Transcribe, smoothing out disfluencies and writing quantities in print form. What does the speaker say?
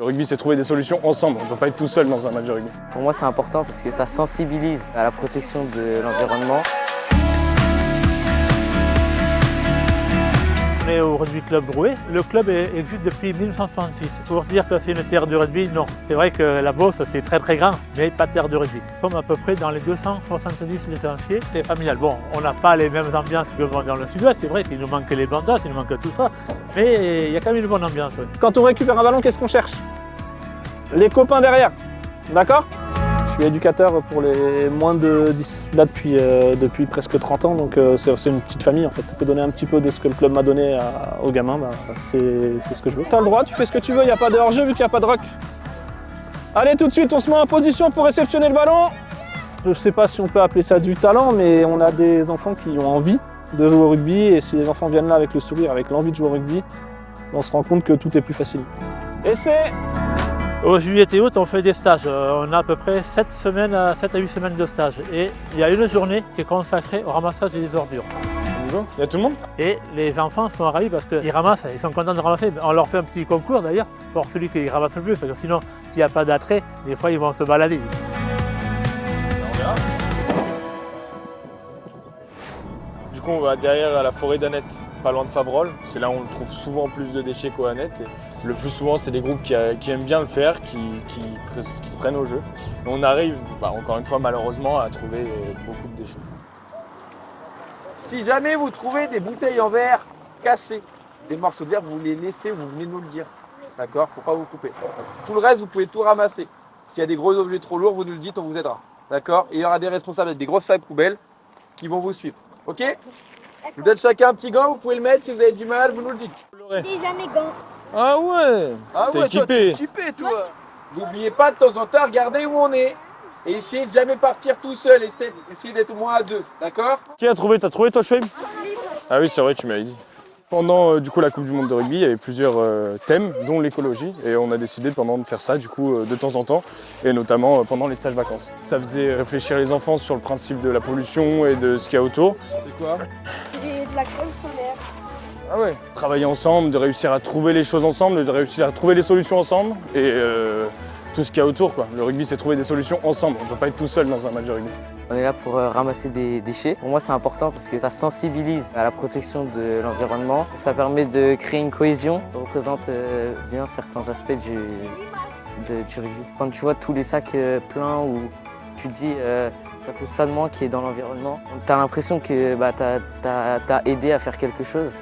rugby, c'est trouver des solutions ensemble. On ne peut pas être tout seul dans un match de rugby. Pour moi, c'est important parce que ça sensibilise à la protection de l'environnement. On est au Rugby Club Drouet. Le club existe depuis 1966. Pour dire que c'est une terre de rugby, non. C'est vrai que la Beauce, c'est très grand, mais pas terre de rugby. Nous sommes à peu près dans les 270 licenciés. C'est familial. Bon, on n'a pas les mêmes ambiances que dans le sud-ouest. C'est vrai qu'il nous manque les bandas, il nous manque tout ça. Mais il y a quand même une bonne ambiance. Oui. Quand on récupère un ballon, qu'est-ce qu'on cherche? Les copains derrière. D'accord? Je suis éducateur pour les moins de 10 là depuis presque 30 ans, donc c'est une petite famille en fait. On peut donner un petit peu de ce que le club m'a donné aux gamins, c'est ce que je veux. Tu as le droit, tu fais ce que tu veux, il n'y a pas de hors-jeu vu qu'il n'y a pas de ruck. Allez, tout de suite, on se met en position pour réceptionner le ballon. Je ne sais pas si on peut appeler ça du talent, mais on a des enfants qui ont envie de jouer au rugby, et si les enfants viennent là avec le sourire, avec l'envie de jouer au rugby, on se rend compte que tout est plus facile. Essai! Au juillet et août, on fait des stages. On a à peu près 7 à 8 semaines de stage. Et il y a une journée qui est consacrée au ramassage des ordures. Il y a tout le monde? Et les enfants sont ravis parce qu'ils ramassent, ils sont contents de ramasser. On leur fait un petit concours d'ailleurs, pour celui qui ramasse le plus, parce que sinon, s'il n'y a pas d'attrait, des fois ils vont se balader. Du coup, on va derrière à la forêt d'Annette, pas loin de Favrolles. C'est là où on trouve souvent plus de déchets qu'au Annette. Et le plus souvent, c'est des groupes qui aiment bien le faire, qui se prennent au jeu. Et on arrive, encore une fois, malheureusement, à trouver beaucoup de déchets. Si jamais vous trouvez des bouteilles en verre cassées, des morceaux de verre, vous les laissez, vous venez nous le dire. D'accord? Pour pas vous couper. Tout le reste, vous pouvez tout ramasser. S'il y a des gros objets trop lourds, vous nous le dites, on vous aidera. D'accord? Et il y aura des responsables avec des grosses sacs poubelles qui vont vous suivre. Ok? Je vous donne chacun un petit gant, vous pouvez le mettre. Si vous avez du mal, vous nous le dites. Déjà mes gants. Ah ouais! T'es équipé. T'es équipé, toi. N'oubliez pas de temps en temps, regardez où on est. Et essayez de jamais partir tout seul. Essayez d'être au moins à deux. D'accord? Qui a trouvé? T'as trouvé toi, Chouaib? Ah oui, c'est vrai, tu m'avais dit. Pendant la Coupe du Monde de rugby, il y avait plusieurs thèmes, dont l'écologie. Et on a décidé de faire ça de temps en temps, et notamment pendant les stages vacances. Ça faisait réfléchir les enfants sur le principe de la pollution et de ce qu'il y a autour. C'est quoi? C'est de la crème solaire. Ah ouais. Travailler ensemble, de réussir à trouver les choses ensemble, de réussir à trouver les solutions ensemble, et tout ce qu'il y a autour, quoi. Le rugby, c'est trouver des solutions ensemble. On ne peut pas être tout seul dans un match de rugby. On est là pour ramasser des déchets. Pour moi, c'est important parce que ça sensibilise à la protection de l'environnement. Ça permet de créer une cohésion. Ça représente bien certains aspects du rugby. Quand tu vois tous les sacs pleins où tu te dis ça fait ça de moins qui est dans l'environnement, tu as l'impression que tu as aidé à faire quelque chose.